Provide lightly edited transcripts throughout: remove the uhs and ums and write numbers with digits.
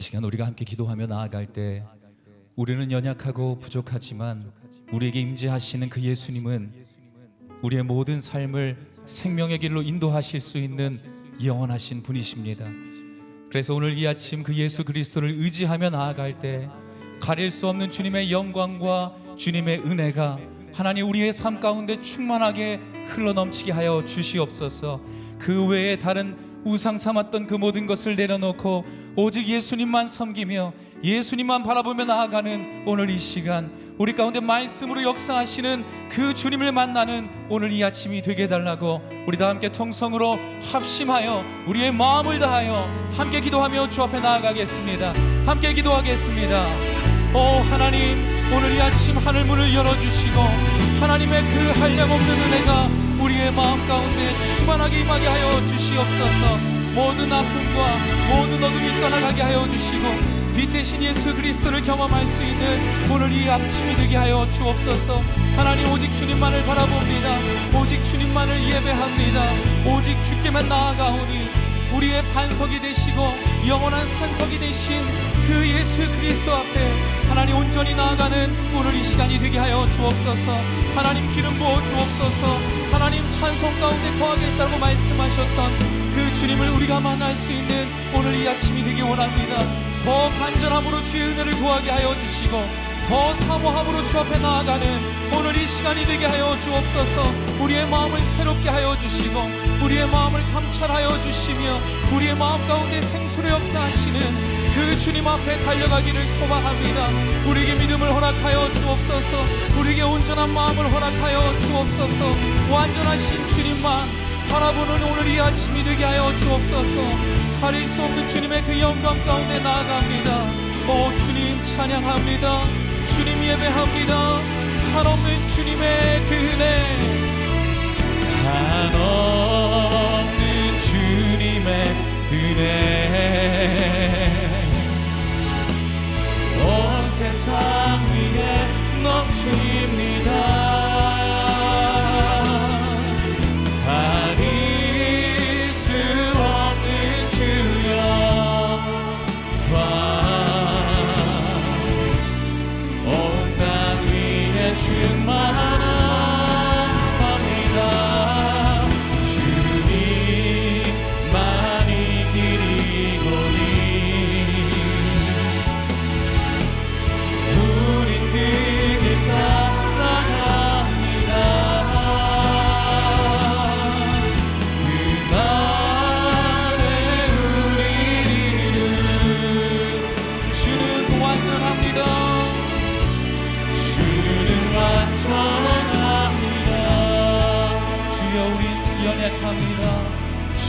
시간 우리가 함께 기도하며 나아갈 때 우리는 연약하고 부족하지만 우리에게 임재하시는 그 예수님은 우리의 모든 삶을 생명의 길로 인도하실 수 있는 영원하신 분이십니다. 그래서 오늘 이 아침 그 예수 그리스도를 의지하며 나아갈 때 가릴 수 없는 주님의 영광과 주님의 은혜가 하나님 우리의 삶 가운데 충만하게 흘러넘치게 하여 주시옵소서. 그 외에 다른 우상 삼았던 그 모든 것을 내려놓고 오직 예수님만 섬기며 예수님만 바라보며 나아가는 오늘 이 시간, 우리 가운데 말씀으로 역사하시는 그 주님을 만나는 오늘 이 아침이 되게 해달라고 우리 다 함께 통성으로 합심하여 우리의 마음을 다하여 함께 기도하며 주 앞에 나아가겠습니다. 함께 기도하겠습니다. 오 하나님, 오늘 이 아침 하늘 문을 열어주시고 하나님의 그 한량없는 은혜가 우리의 마음 가운데 충만하게 임하게 하여 주시옵소서. 모든 아픔과 모든 어둠이 떠나가게 하여 주시고 빛 대신 예수 그리스도를 경험할 수 있는 오늘 이 아침이 되게 하여 주옵소서. 하나님, 오직 주님만을 바라봅니다. 오직 주님만을 예배합니다. 오직 주께만 나아가오니 우리의 반석이 되시고 영원한 산석이 되신 그 예수 그리스도 앞에 하나님 온전히 나아가는 오늘 이 시간이 되게 하여 주옵소서. 하나님, 기름 부어 주옵소서. 하나님, 찬송 가운데 거하겠다고 말씀하셨던 그 주님을 우리가 만날 수 있는 오늘 이 아침이 되기 원합니다. 더 간절함으로 주의 은혜를 구하게 하여 주시고 더 사모함으로 주 앞에 나아가는 오늘 이 시간이 되게 하여 주옵소서. 우리의 마음을 새롭게 하여 주시고 우리의 마음을 감찰하여 주시며 우리의 마음 가운데 생수를 역사하시는 그 주님 앞에 달려가기를 소망합니다. 우리에게 믿음을 허락하여 주옵소서. 우리에게 온전한 마음을 허락하여 주옵소서. 완전하신 주님만 바라보는 오늘 이 아침이 되게 하여 주옵소서. 가릴 수 없는 주님의 그 영광 가운데 나아갑니다. 오 주님 찬양합니다. 주님 예배합니다. 한없는 주님의 그 은혜, 한없는 주님의 은혜 온 세상 위에 넘칩니다.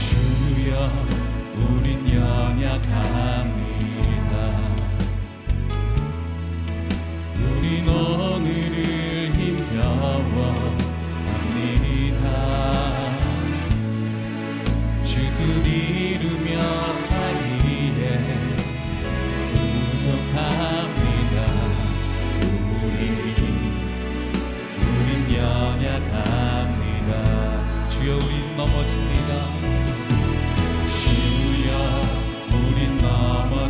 주여 우린 연약합니다. 우린 오늘을 힘겨워 합니다. 주들 이루며 살기에 부족합니다. 우린 연약합니다. 주여 우린 넘어집니다. 주여 우린 넘어집니다.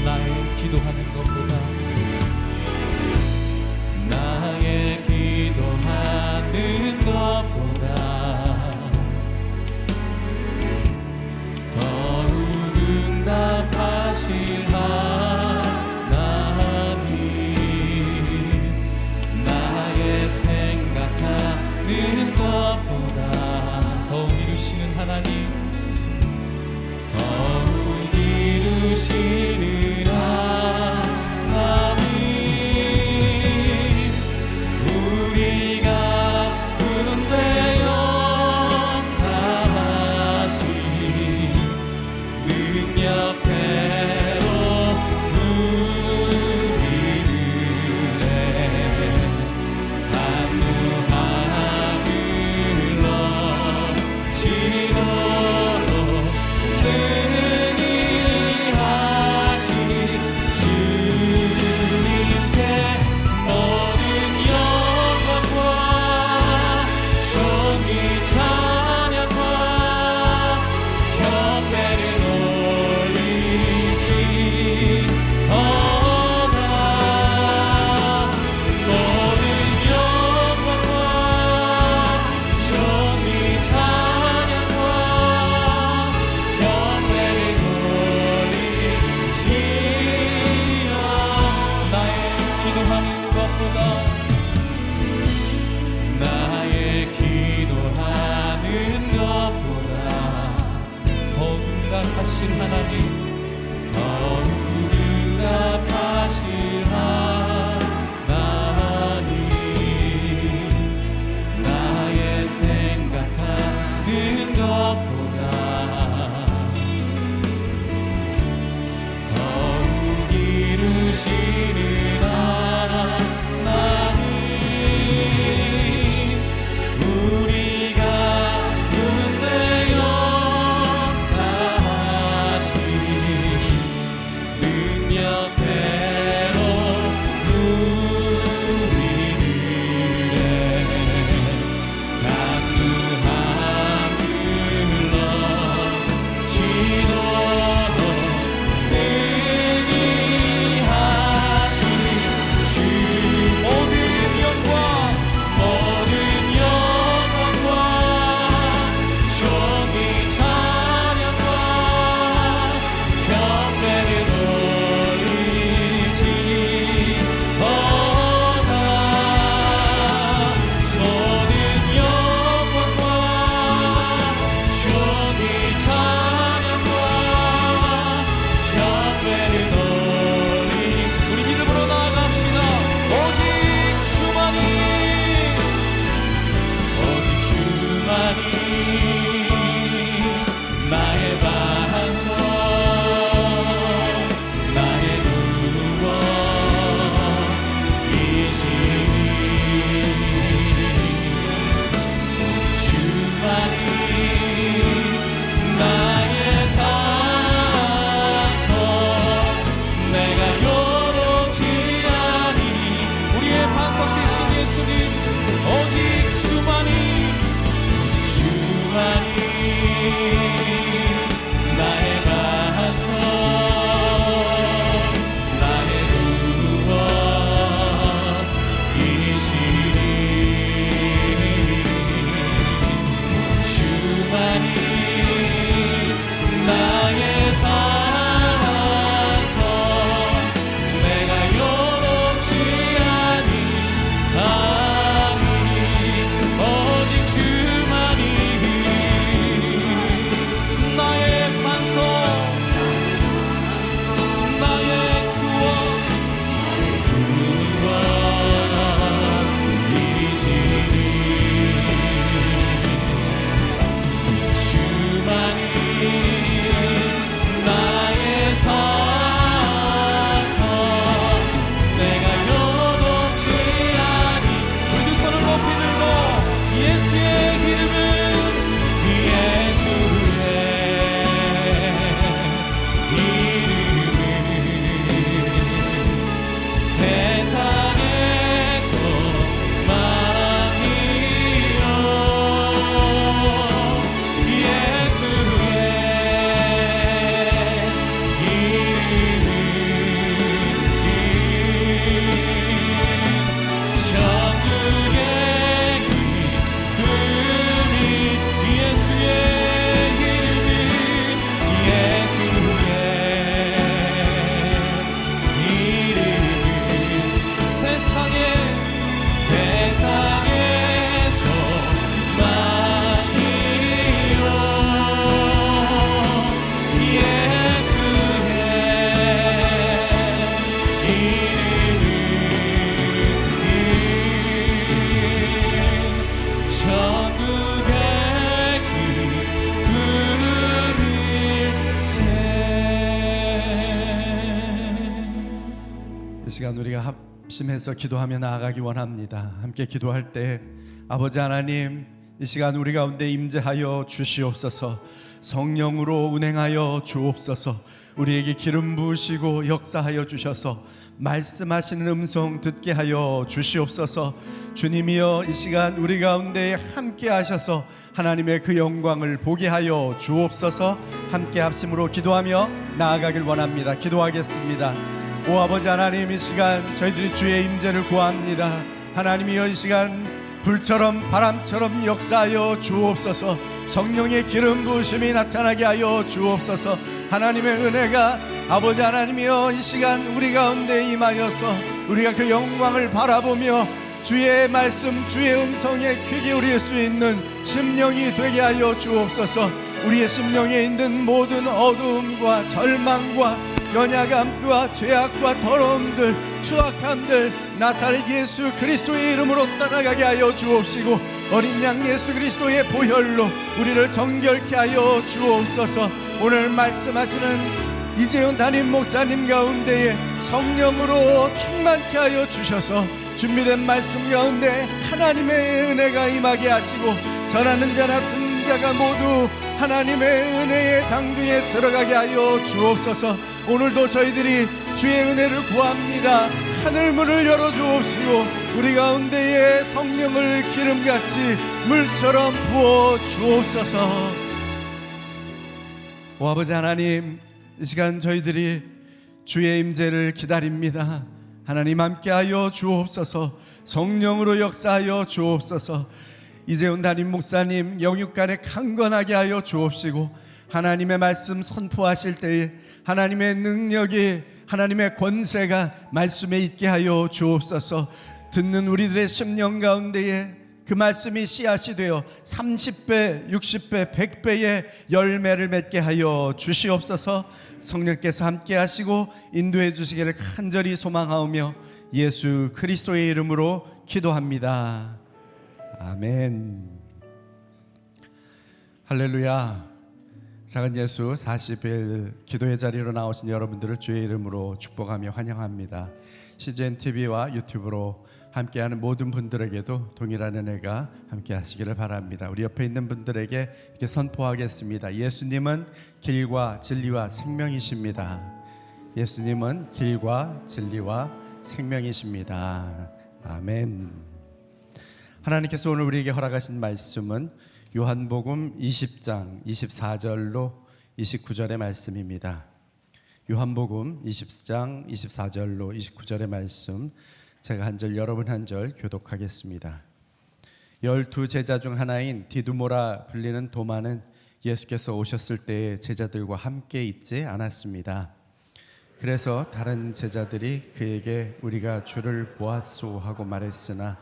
나의 기도하는 것보다 나의 기도하는 것보다 더욱 응답하실 하나님, 나의 생각하는 것보다 더욱 이루시는 하나님, 더욱 이루시는 하나님, 이 시간 우리가 합심해서 기도하며 나아가기 원합니다. 함께 기도할 때 아버지 하나님, 이 시간 우리 가운데 임재하여 주시옵소서. 성령으로 운행하여 주옵소서. 우리에게 기름 부으시고 역사하여 주셔서 말씀하시는 음성 듣게 하여 주시옵소서. 주님이여, 이 시간 우리 가운데 함께 하셔서 하나님의 그 영광을 보게 하여 주옵소서. 함께 합심으로 기도하며 나아가길 원합니다. 기도하겠습니다. 오 아버지 하나님, 이 시간 저희들이 주의 임재를 구합니다. 하나님이여, 이 시간 불처럼 바람처럼 역사하여 주옵소서. 성령의 기름 부으심이 나타나게 하여 주옵소서. 하나님의 은혜가 아버지 하나님이여, 이 시간 우리 가운데 임하여서 우리가 그 영광을 바라보며 주의 말씀, 주의 음성에 귀 기울일 수 있는 심령이 되게 하여 주옵소서. 우리의 심령에 있는 모든 어두움과 절망과 연약함과 죄악과 더러움들, 추악함들 나사렛 예수 그리스도의 이름으로 떠나가게 하여 주옵시고, 어린 양 예수 그리스도의 보혈로 우리를 정결케 하여 주옵소서. 오늘 말씀하시는 이재훈 담임 목사님 가운데에 성령으로 충만케 하여 주셔서 준비된 말씀 가운데 하나님의 은혜가 임하게 하시고, 전하는 자나 듣는 자가 모두 하나님의 은혜의 장중에 들어가게 하여 주옵소서. 오늘도 저희들이 주의 은혜를 구합니다. 하늘문을 열어주옵시고 우리 가운데에 성령을 기름같이 물처럼 부어 주옵소서. 오 아버지 하나님, 이 시간 저희들이 주의 임재를 기다립니다. 하나님 함께하여 주옵소서. 성령으로 역사하여 주옵소서. 이재훈 담임 목사님 영육간에 강건하게 하여 주옵시고, 하나님의 말씀 선포하실 때에 하나님의 능력이, 하나님의 권세가 말씀에 있게 하여 주옵소서. 듣는 우리들의 심령 가운데에 그 말씀이 씨앗이 되어 30배, 60배, 100배의 열매를 맺게 하여 주시옵소서. 성령께서 함께 하시고 인도해 주시기를 간절히 소망하오며 예수 그리스도의 이름으로 기도합니다. 아멘. 할렐루야. 작은 예수 40일 기도의 자리로 나오신 여러분들을 주의 이름으로 축복하며 환영합니다. CGNTV와 유튜브로 함께하는 모든 분들에게도 동일한 은혜가 함께 하시기를 바랍니다. 우리 옆에 있는 분들에게 이렇게 선포하겠습니다. 예수님은 길과 진리와 생명이십니다. 예수님은 길과 진리와 생명이십니다. 아멘. 하나님께서 오늘 우리에게 허락하신 말씀은 요한복음 20장 24절로 29절의 말씀입니다. 요한복음 20장 24절로 29절의 말씀, 제가 한 절 여러분 한 절 교독하겠습니다. 12 제자 중 하나인 디두모라 불리는 도마는 예수께서 오셨을 때에 제자들과 함께 있지 않았습니다. 그래서 다른 제자들이 그에게 우리가 주를 보았소 하고 말했으나,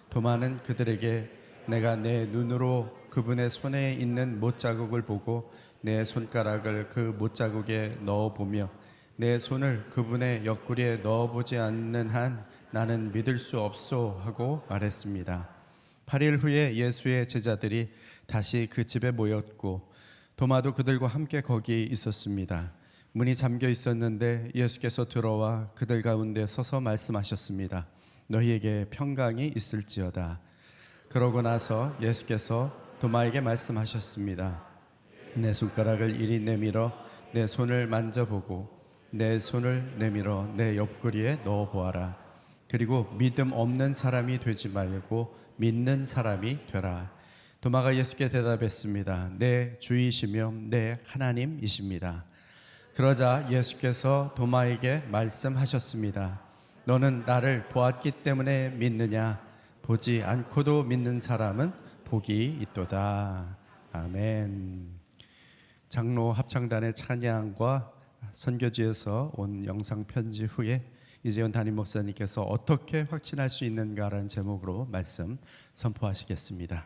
도마는 그들에게 내가 내 눈으로 그분의 손에 있는 못자국을 보고 내 손가락을 그 못자국에 넣어보며 내 손을 그분의 옆구리에 넣어보지 않는 한 나는 믿을 수 없소 하고 말했습니다. 8일 후에 예수의 제자들이 다시 그 집에 모였고 도마도 그들과 함께 거기 있었습니다. 문이 잠겨 있었는데 예수께서 들어와 그들 가운데 서서 말씀하셨습니다. 너희에게 평강이 있을지어다. 그러고 나서 예수께서 도마에게 말씀하셨습니다. 내 손가락을 이리 내밀어 내 손을 만져보고 내 손을 내밀어 내 옆구리에 넣어보아라. 그리고 믿음 없는 사람이 되지 말고 믿는 사람이 되라. 도마가 예수께 대답했습니다. 내 주이시며 내 하나님이십니다. 그러자 예수께서 도마에게 말씀하셨습니다. 너는 나를 보았기 때문에 믿느냐? 보지 않고도 믿는 사람은 복이 있도다. 아멘. 장로 합창단의 찬양과 선교지에서 온 영상 편지 후에 이재훈 담임 목사님께서 어떻게 확신할 수 있는가라는 제목으로 말씀 선포하시겠습니다.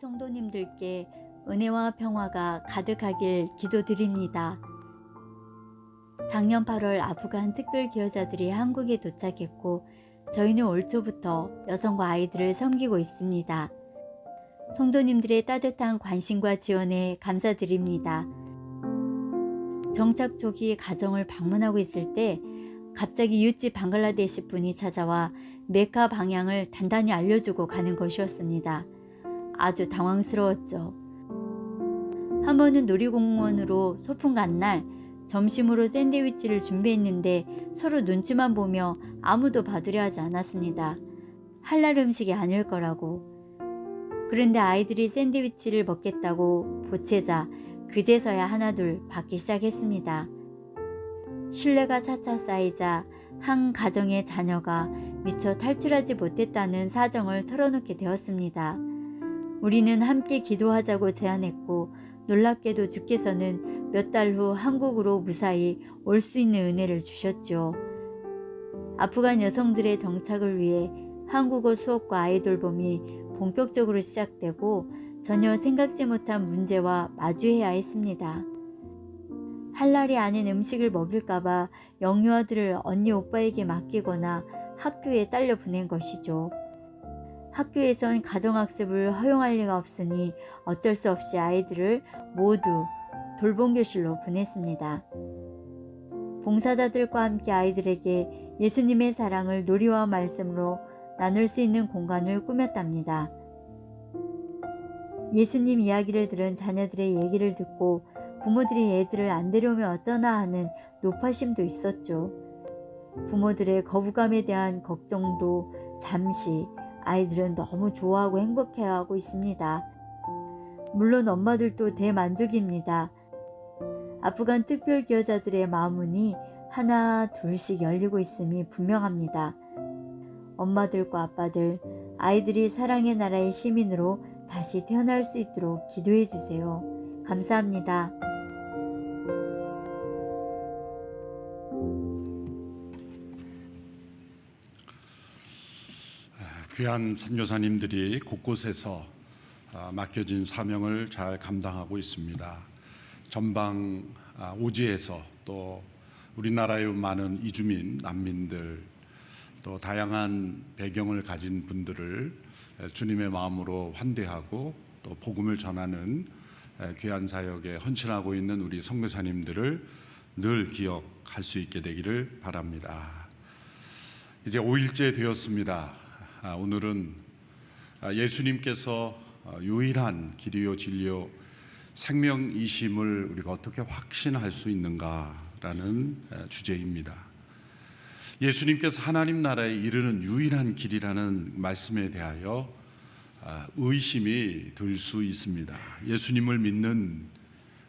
성도님들께 은혜와 평화가 가득하길 기도드립니다. 작년 8월 아프간 특별 기여자들이 한국에 도착했고 저희는 올 초부터 여성과 아이들을 섬기고 있습니다. 성도님들의 따뜻한 관심과 지원에 감사드립니다. 정착 초기 가정을 방문하고 있을 때 갑자기 이웃집 방글라데시 분이 찾아와 메카 방향을 단단히 알려주고 가는 것이었습니다. 아주 당황스러웠죠. 한 번은 놀이공원으로 소풍 간 날 점심으로 샌드위치를 준비했는데 서로 눈치만 보며 아무도 받으려 하지 않았습니다. 할랄 음식이 아닐 거라고. 그런데 아이들이 샌드위치를 먹겠다고 보채자 그제서야 하나둘 받기 시작했습니다. 신뢰가 차차 쌓이자 한 가정의 자녀가 미처 탈출하지 못했다는 사정을 털어놓게 되었습니다. 우리는 함께 기도하자고 제안했고 놀랍게도 주께서는 몇 달 후 한국으로 무사히 올 수 있는 은혜를 주셨죠. 아프간 여성들의 정착을 위해 한국어 수업과 아이 돌봄이 본격적으로 시작되고 전혀 생각지 못한 문제와 마주해야 했습니다. 할랄이 아닌 음식을 먹일까봐 영유아들을 언니 오빠에게 맡기거나 학교에 딸려 보낸 것이죠. 학교에선 가정학습을 허용할 리가 없으니 어쩔 수 없이 아이들을 모두 돌봄교실로 보냈습니다. 봉사자들과 함께 아이들에게 예수님의 사랑을 놀이와 말씀으로 나눌 수 있는 공간을 꾸몄답니다. 예수님 이야기를 들은 자녀들의 얘기를 듣고 부모들이 애들을 안 데려오면 어쩌나 하는 노파심도 있었죠. 부모들의 거부감에 대한 걱정도 잠시 아이들은 너무 좋아하고 행복해하고 있습니다. 물론 엄마들도 대만족입니다. 아프간 특별 기여자들의 마음문이 하나 둘씩 열리고 있음이 분명합니다. 엄마들과 아빠들, 아이들이 사랑의 나라의 시민으로 다시 태어날 수 있도록 기도해 주세요. 감사합니다. 귀한 선교사님들이 곳곳에서 맡겨진 사명을 잘 감당하고 있습니다. 전방 오지에서 또 우리나라의 많은 이주민, 난민들, 또 다양한 배경을 가진 분들을 주님의 마음으로 환대하고 또 복음을 전하는 귀한 사역에 헌신하고 있는 우리 선교사님들을 늘 기억할 수 있게 되기를 바랍니다. 이제 5일째 되었습니다. 오늘은 예수님께서 유일한 길이요 진리요 생명이심을 우리가 어떻게 확신할 수 있는가라는 주제입니다. 예수님께서 하나님 나라에 이르는 유일한 길이라는 말씀에 대하여 의심이 들 수 있습니다. 예수님을 믿는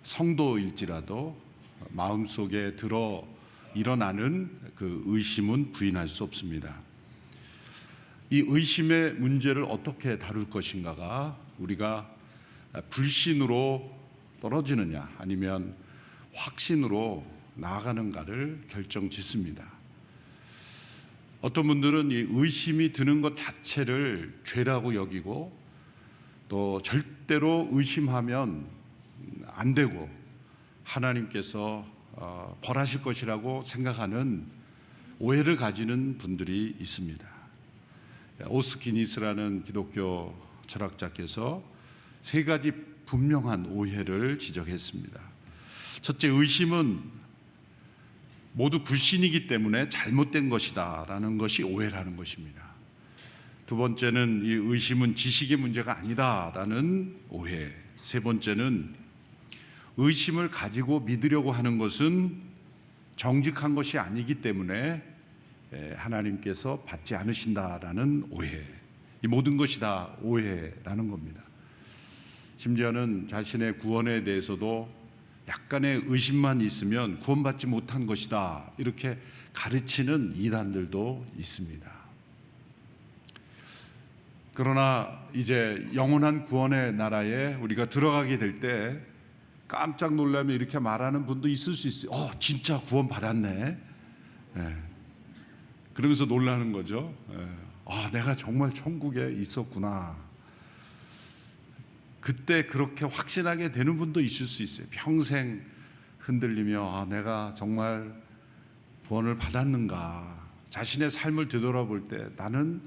성도일지라도 마음속에 들어 일어나는 그 의심은 부인할 수 없습니다. 이 의심의 문제를 어떻게 다룰 것인가가 우리가 불신으로 떨어지느냐 아니면 확신으로 나아가는가를 결정짓습니다. 어떤 분들은 이 의심이 드는 것 자체를 죄라고 여기고 또 절대로 의심하면 안 되고 하나님께서 벌하실 것이라고 생각하는 오해를 가지는 분들이 있습니다. 오스키니스라는 기독교 철학자께서 세 가지 분명한 오해를 지적했습니다. 첫째, 의심은 모두 불신이기 때문에 잘못된 것이다 라는 것이 오해라는 것입니다. 두 번째는 이 의심은 지식의 문제가 아니다 라는 오해. 세 번째는 의심을 가지고 믿으려고 하는 것은 정직한 것이 아니기 때문에 하나님께서 받지 않으신다라는 오해. 이 모든 것이 다 오해라는 겁니다. 심지어는 자신의 구원에 대해서도 약간의 의심만 있으면 구원받지 못한 것이다 이렇게 가르치는 이단들도 있습니다. 그러나 이제 영원한 구원의 나라에 우리가 들어가게 될 때 깜짝 놀라며 이렇게 말하는 분도 있을 수 있어요. 진짜 구원 받았네. 그러면서 놀라는 거죠. 내가 정말 천국에 있었구나. 그때 그렇게 확신하게 되는 분도 있을 수 있어요. 평생 흔들리며 내가 정말 구원을 받았는가, 자신의 삶을 되돌아볼 때 나는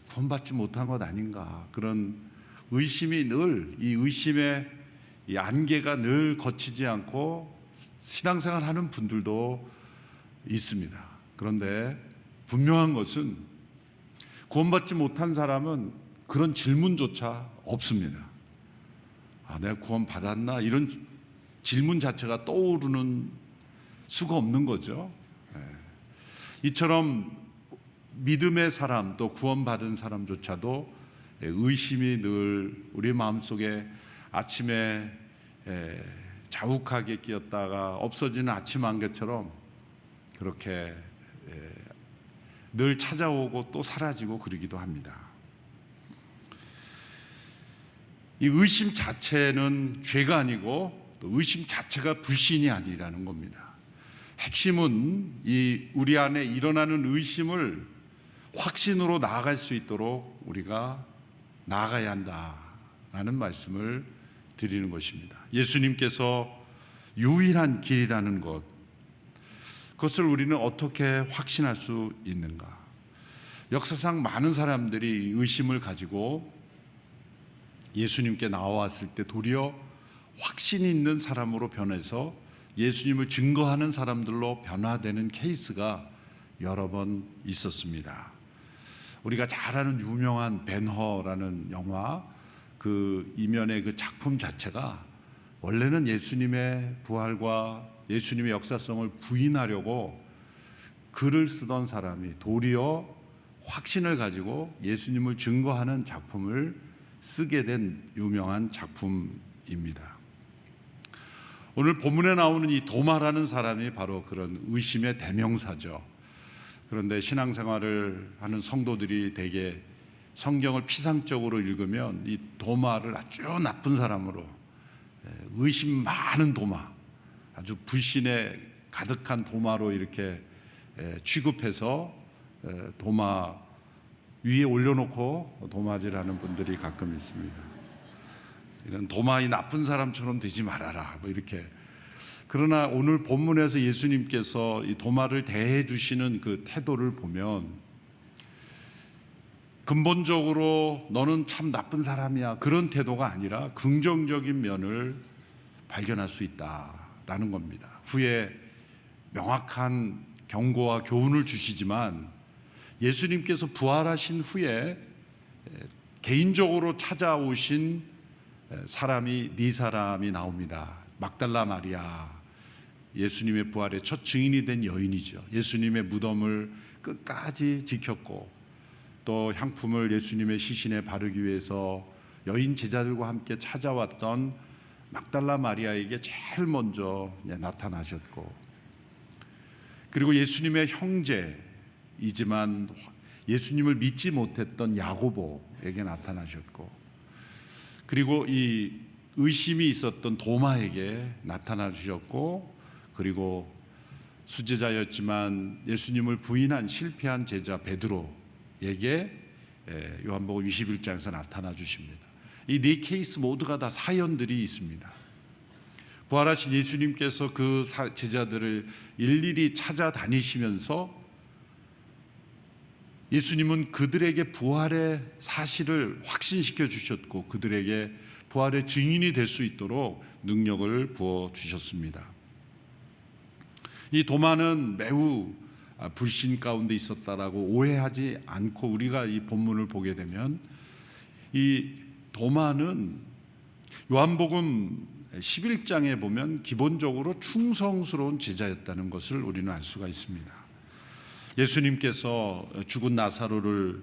구원받지 못한 것 아닌가, 그런 의심이 늘, 이 의심의 이 안개가 늘 거치지 않고 신앙생활 하는 분들도 있습니다. 그런데 분명한 것은 구원받지 못한 사람은 그런 질문조차 없습니다. 내가 구원 받았나? 이런 질문 자체가 떠오르는 수가 없는 거죠. 이처럼 믿음의 사람, 또 구원받은 사람조차도 의심이 늘 우리 마음속에 아침에 자욱하게 끼었다가 없어지는 아침 안개처럼 그렇게 늘 찾아오고 또 사라지고 그러기도 합니다. 이 의심 자체는 죄가 아니고 또 의심 자체가 불신이 아니라는 겁니다. 핵심은 이 우리 안에 일어나는 의심을 확신으로 나아갈 수 있도록 우리가 나아가야 한다라는 말씀을 드리는 것입니다. 예수님께서 유일한 길이라는 것, 그것을 우리는 어떻게 확신할 수 있는가? 역사상 많은 사람들이 의심을 가지고 예수님께 나왔을 때 도리어 확신 있는 사람으로 변해서 예수님을 증거하는 사람들로 변화되는 케이스가 여러 번 있었습니다. 우리가 잘 아는 유명한 벤허라는 영화, 그 이면의 그 작품 자체가 원래는 예수님의 부활과 예수님의 역사성을 부인하려고 글을 쓰던 사람이 도리어 확신을 가지고 예수님을 증거하는 작품을 쓰게 된 유명한 작품입니다. 오늘 본문에 나오는 이 도마라는 사람이 바로 그런 의심의 대명사죠. 그런데 신앙생활을 하는 성도들이 대개 성경을 피상적으로 읽으면 이 도마를 아주 나쁜 사람으로, 의심 많은 도마, 아주 불신에 가득한 도마로 이렇게 취급해서 도마 위에 올려놓고 도마질하는 분들이 가끔 있습니다. 이런 도마, 이 나쁜 사람처럼 되지 말아라, 뭐 이렇게. 그러나 오늘 본문에서 예수님께서 이 도마를 대해 주시는 그 태도를 보면 근본적으로 너는 참 나쁜 사람이야, 그런 태도가 아니라 긍정적인 면을 발견할 수 있다라는 겁니다. 후에 명확한 경고와 교훈을 주시지만 예수님께서 부활하신 후에 개인적으로 찾아오신 사람이 네 사람이 나옵니다. 막달라 마리아, 예수님의 부활의 첫 증인이 된 여인이죠. 예수님의 무덤을 끝까지 지켰고 또 향품을 예수님의 시신에 바르기 위해서 여인 제자들과 함께 찾아왔던 막달라 마리아에게 제일 먼저 나타나셨고, 그리고 예수님의 형제이지만 예수님을 믿지 못했던 야고보에게 나타나셨고, 그리고 이 의심이 있었던 도마에게 나타나 주셨고, 그리고 수제자였지만 예수님을 부인한 실패한 제자 베드로에게 요한복음 21장에서 나타나 주십니다. 이 네 케이스 모두가 다 사연들이 있습니다. 부활하신 예수님께서 그 제자들을 일일이 찾아다니시면서 예수님은 그들에게 부활의 사실을 확신시켜 주셨고 그들에게 부활의 증인이 될 수 있도록 능력을 부어 주셨습니다. 이 도마는 매우 불신 가운데 있었다라고 오해하지 않고 우리가 이 본문을 보게 되면 이 도마는 요한복음 11장에 보면 기본적으로 충성스러운 제자였다는 것을 우리는 알 수가 있습니다. 예수님께서 죽은 나사로를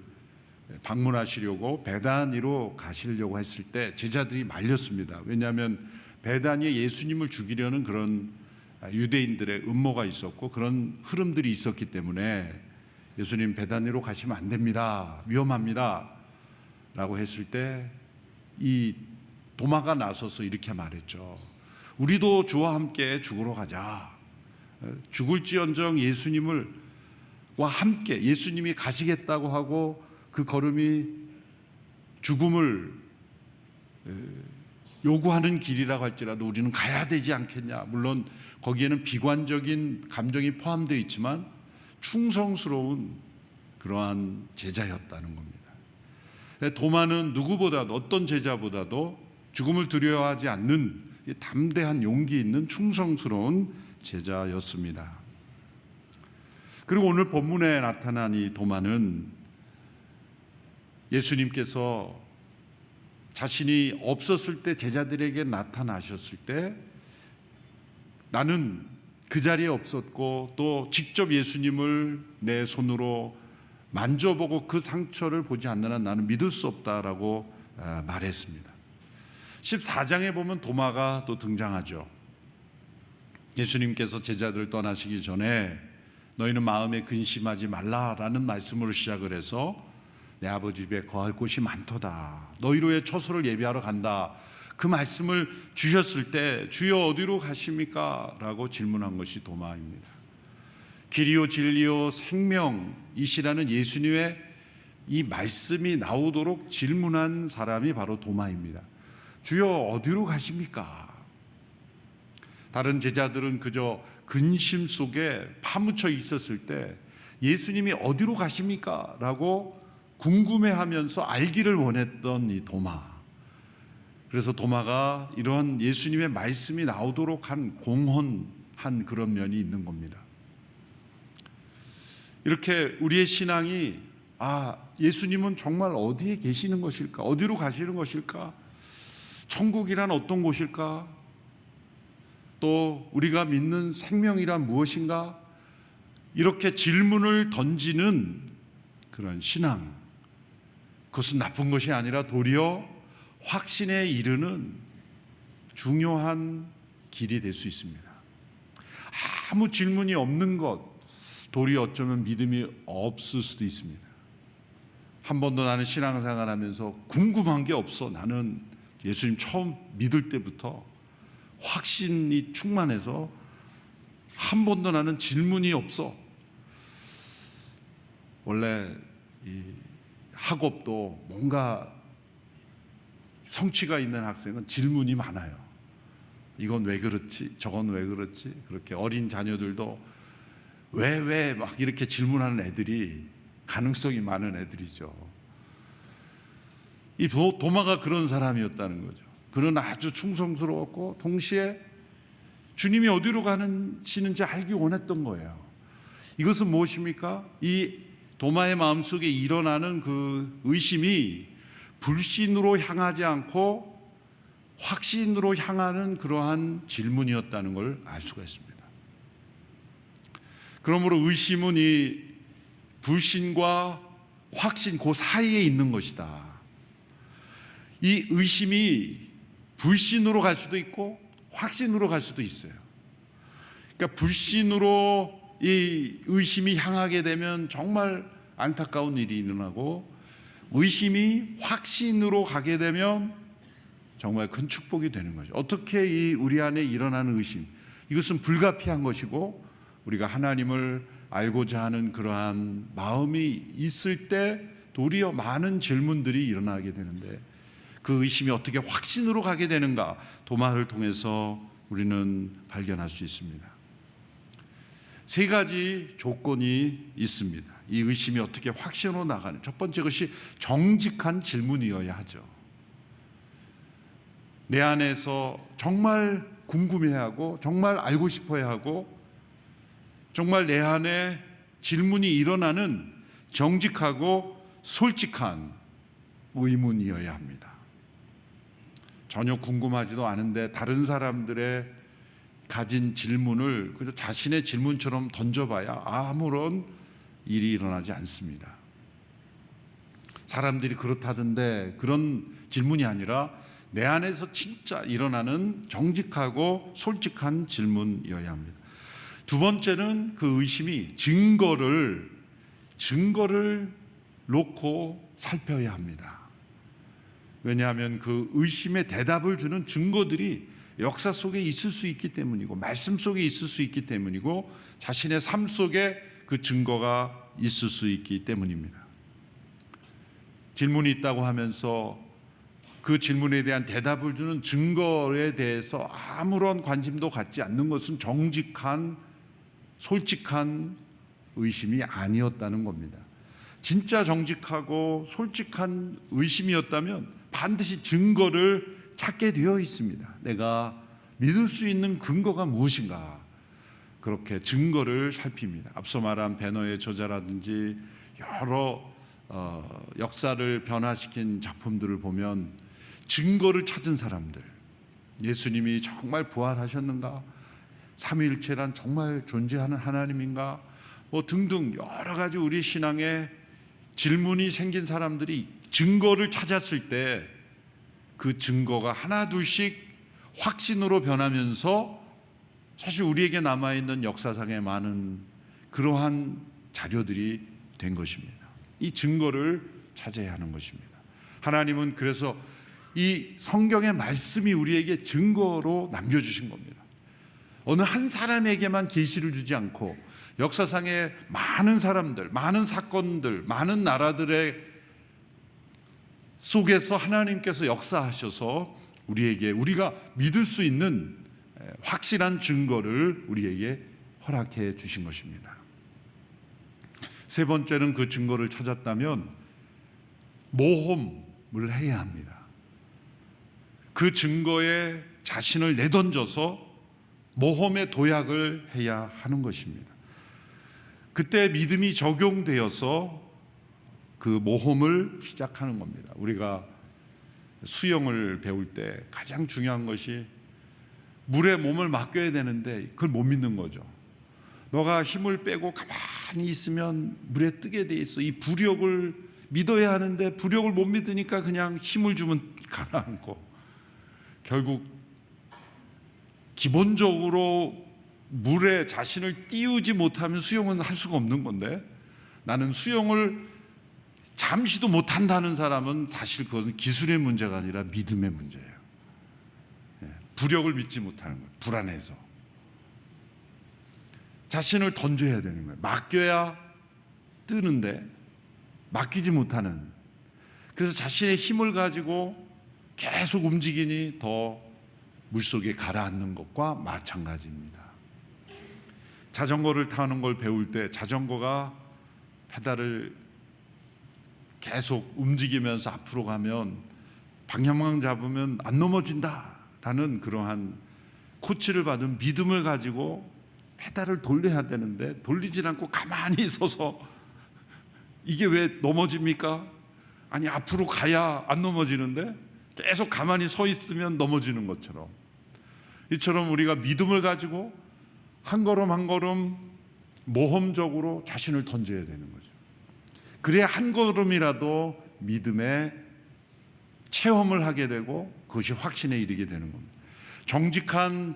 방문하시려고 베다니로 가시려고 했을 때 제자들이 말렸습니다. 왜냐하면 베다니에 예수님을 죽이려는 그런 유대인들의 음모가 있었고 그런 흐름들이 있었기 때문에 예수님 베다니로 가시면 안 됩니다, 위험합니다 라고 했을 때 이 도마가 나서서 이렇게 말했죠. 우리도 주와 함께 죽으러 가자. 죽을지언정 예수님과 함께, 예수님이 가시겠다고 하고 그 걸음이 죽음을 요구하는 길이라고 할지라도 우리는 가야 되지 않겠냐. 물론 거기에는 비관적인 감정이 포함되어 있지만 충성스러운 그러한 제자였다는 겁니다. 도마는 누구보다도, 어떤 제자보다도 죽음을 두려워하지 않는 담대한 용기 있는 충성스러운 제자였습니다. 그리고 오늘 본문에 나타난 이 도마는 예수님께서 자신이 없었을 때 제자들에게 나타나셨을 때 나는 그 자리에 없었고 또 직접 예수님을 내 손으로 만져보고 그 상처를 보지 않는 한 나는 믿을 수 없다라고 말했습니다. 14장에 보면 도마가 또 등장하죠. 예수님께서 제자들 떠나시기 전에 너희는 마음에 근심하지 말라라는 말씀으로 시작을 해서 내 아버지 집에 거할 곳이 많도다. 너희로의 처소를 예비하러 간다. 그 말씀을 주셨을 때 주여 어디로 가십니까? 라고 질문한 것이 도마입니다. 길이요 진리요 생명이시라는 예수님의 이 말씀이 나오도록 질문한 사람이 바로 도마입니다. 주여 어디로 가십니까? 다른 제자들은 그저 근심 속에 파묻혀 있었을 때 예수님이 어디로 가십니까? 라고 궁금해하면서 알기를 원했던 이 도마. 그래서 도마가 이런 예수님의 말씀이 나오도록 한 공헌한 그런 면이 있는 겁니다. 이렇게 우리의 신앙이 예수님은 정말 어디에 계시는 것일까? 어디로 가시는 것일까? 천국이란 어떤 곳일까? 또 우리가 믿는 생명이란 무엇인가? 이렇게 질문을 던지는 그런 신앙, 그것은 나쁜 것이 아니라 도리어 확신에 이르는 중요한 길이 될 수 있습니다. 아무 질문이 없는 것, 도리어 어쩌면 믿음이 없을 수도 있습니다. 한 번도 나는 신앙생활하면서 궁금한 게 없어. 나는 예수님 처음 믿을 때부터 확신이 충만해서 한 번도 나는 질문이 없어. 원래 이 학업도 뭔가 성취가 있는 학생은 질문이 많아요. 이건 왜 그렇지? 저건 왜 그렇지? 그렇게 어린 자녀들도 왜 막 이렇게 질문하는 애들이 가능성이 많은 애들이죠. 이 도마가 그런 사람이었다는 거죠. 그는 아주 충성스러웠고 동시에 주님이 어디로 가시는지 알기 원했던 거예요. 이것은 무엇입니까? 이 도마의 마음속에 일어나는 그 의심이 불신으로 향하지 않고 확신으로 향하는 그러한 질문이었다는 걸 알 수가 있습니다. 그러므로 의심은 이 불신과 확신 그 사이에 있는 것이다. 이 의심이 불신으로 갈 수도 있고 확신으로 갈 수도 있어요. 그러니까 불신으로 이 의심이 향하게 되면 정말 안타까운 일이 일어나고 의심이 확신으로 가게 되면 정말 큰 축복이 되는 거죠. 어떻게 이 우리 안에 일어나는 의심, 이것은 불가피한 것이고 우리가 하나님을 알고자 하는 그러한 마음이 있을 때 도리어 많은 질문들이 일어나게 되는데 그 의심이 어떻게 확신으로 가게 되는가, 도마를 통해서 우리는 발견할 수 있습니다. 세 가지 조건이 있습니다. 이 의심이 어떻게 확신으로 나가는, 첫 번째 것이 정직한 질문이어야 하죠. 내 안에서 정말 궁금해하고 정말 알고 싶어야 하고 정말 내 안에 질문이 일어나는 정직하고 솔직한 의문이어야 합니다. 전혀 궁금하지도 않은데 다른 사람들의 가진 질문을 그저 자신의 질문처럼 던져봐야 아무런 일이 일어나지 않습니다. 사람들이 그렇다던데 그런 질문이 아니라 내 안에서 진짜 일어나는 정직하고 솔직한 질문이어야 합니다. 두 번째는 그 의심이 증거를 놓고 살펴야 합니다. 왜냐하면 그 의심의 대답을 주는 증거들이 역사 속에 있을 수 있기 때문이고 말씀 속에 있을 수 있기 때문이고 자신의 삶 속에 그 증거가 있을 수 있기 때문입니다. 질문이 있다고 하면서 그 질문에 대한 대답을 주는 증거에 대해서 아무런 관심도 갖지 않는 것은 정직한, 솔직한 의심이 아니었다는 겁니다. 진짜 정직하고 솔직한 의심이었다면 반드시 증거를 찾게 되어 있습니다. 내가 믿을 수 있는 근거가 무엇인가, 그렇게 증거를 살핍니다. 앞서 말한 배너의 저자라든지 여러 역사를 변화시킨 작품들을 보면 증거를 찾은 사람들, 예수님이 정말 부활하셨는가, 삼위일체란 정말 존재하는 하나님인가, 뭐 등등 여러 가지 우리 신앙에 질문이 생긴 사람들이 증거를 찾았을 때 그 증거가 하나 둘씩 확신으로 변하면서 사실 우리에게 남아있는 역사상의 많은 그러한 자료들이 된 것입니다. 이 증거를 찾아야 하는 것입니다. 하나님은 그래서 이 성경의 말씀이 우리에게 증거로 남겨주신 겁니다. 어느 한 사람에게만 계시를 주지 않고 역사상의 많은 사람들, 많은 사건들, 많은 나라들의 속에서 하나님께서 역사하셔서 우리에게, 우리가 믿을 수 있는 확실한 증거를 우리에게 허락해 주신 것입니다. 세 번째는 그 증거를 찾았다면 모험을 해야 합니다. 그 증거에 자신을 내던져서 모험의 도약을 해야 하는 것입니다. 그때 믿음이 적용되어서 그 모험을 시작하는 겁니다. 우리가 수영을 배울 때 가장 중요한 것이 물에 몸을 맡겨야 되는데 그걸 못 믿는 거죠. 너가 힘을 빼고 가만히 있으면 물에 뜨게 돼 있어. 이 부력을 믿어야 하는데 부력을 못 믿으니까 그냥 힘을 주면 가라앉고, 결국 기본적으로 물에 자신을 띄우지 못하면 수영은 할 수가 없는 건데, 나는 수영을 잠시도 못한다는 사람은 사실 그것은 기술의 문제가 아니라 믿음의 문제예요. 부력을 믿지 못하는 거예요. 불안해서 자신을 던져야 되는 거예요. 맡겨야 뜨는데 맡기지 못하는, 그래서 자신의 힘을 가지고 계속 움직이니 더 물속에 가라앉는 것과 마찬가지입니다. 자전거를 타는 걸 배울 때 자전거가 페달을 계속 움직이면서 앞으로 가면 방향만 잡으면 안 넘어진다라는 그러한 코치를 받은 믿음을 가지고 페달을 돌려야 되는데 돌리질 않고 가만히 서서 이게 왜 넘어집니까? 아니 앞으로 가야 안 넘어지는데 계속 가만히 서 있으면 넘어지는 것처럼, 이처럼 우리가 믿음을 가지고 한 걸음 한 걸음 모험적으로 자신을 던져야 되는 거죠. 그래야 한 걸음이라도 믿음의 체험을 하게 되고 그것이 확신에 이르게 되는 겁니다. 정직한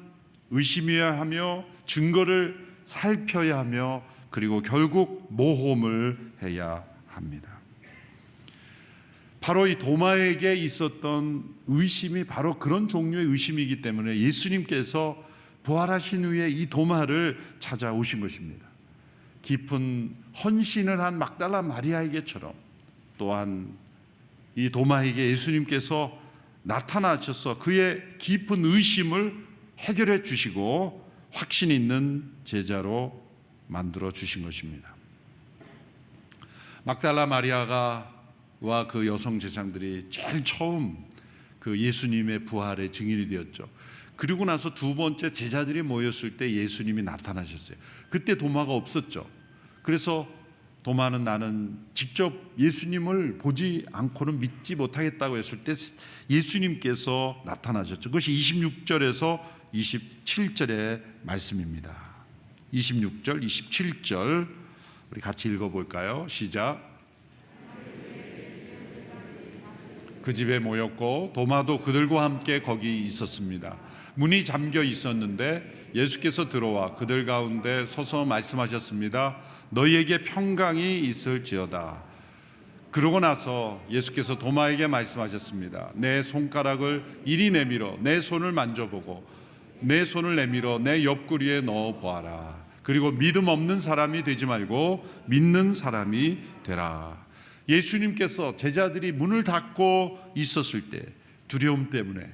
의심이어야 하며 증거를 살펴야 하며 그리고 결국 모험을 해야 합니다. 바로 이 도마에게 있었던 의심이 바로 그런 종류의 의심이기 때문에 예수님께서 부활하신 후에 이 도마를 찾아오신 것입니다. 깊은 헌신을 한 막달라 마리아에게처럼 또한 이 도마에게 예수님께서 나타나셔서 그의 깊은 의심을 해결해 주시고 확신 있는 제자로 만들어 주신 것입니다. 막달라 마리아가 와 그 여성 제자들이 제일 처음 그 예수님의 부활의 증인이 되었죠. 그리고 나서 두 번째 제자들이 모였을 때 예수님이 나타나셨어요. 그때 도마가 없었죠. 그래서 도마는 나는 직접 예수님을 보지 않고는 믿지 못하겠다고 했을 때 예수님께서 나타나셨죠. 그것이 26절에서 27절의 말씀입니다. 26절, 27절 우리 같이 읽어볼까요? 시작. 그 집에 모였고 도마도 그들과 함께 거기 있었습니다. 문이 잠겨 있었는데 예수께서 들어와 그들 가운데 서서 말씀하셨습니다. 너희에게 평강이 있을지어다. 그러고 나서 예수께서 도마에게 말씀하셨습니다. 내 손가락을 이리 내밀어 내 손을 만져보고 내 손을 내밀어 내 옆구리에 넣어 보아라. 그리고 믿음 없는 사람이 되지 말고 믿는 사람이 되라. 예수님께서 제자들이 문을 닫고 있었을 때 두려움 때문에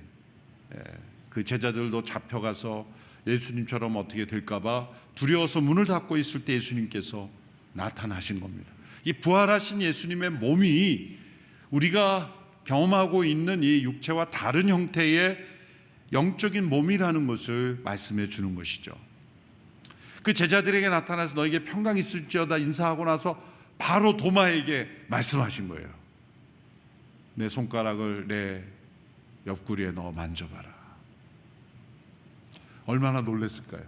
그 제자들도 잡혀가서 예수님처럼 어떻게 될까봐 두려워서 문을 닫고 있을 때 예수님께서 나타나신 겁니다. 이 부활하신 예수님의 몸이 우리가 경험하고 있는 이 육체와 다른 형태의 영적인 몸이라는 것을 말씀해 주는 것이죠. 그 제자들에게 나타나서 너에게 평강 있을지어다 인사하고 나서 바로 도마에게 말씀하신 거예요. 내 손가락을 내 옆구리에 넣어 만져봐라. 얼마나 놀랐을까요?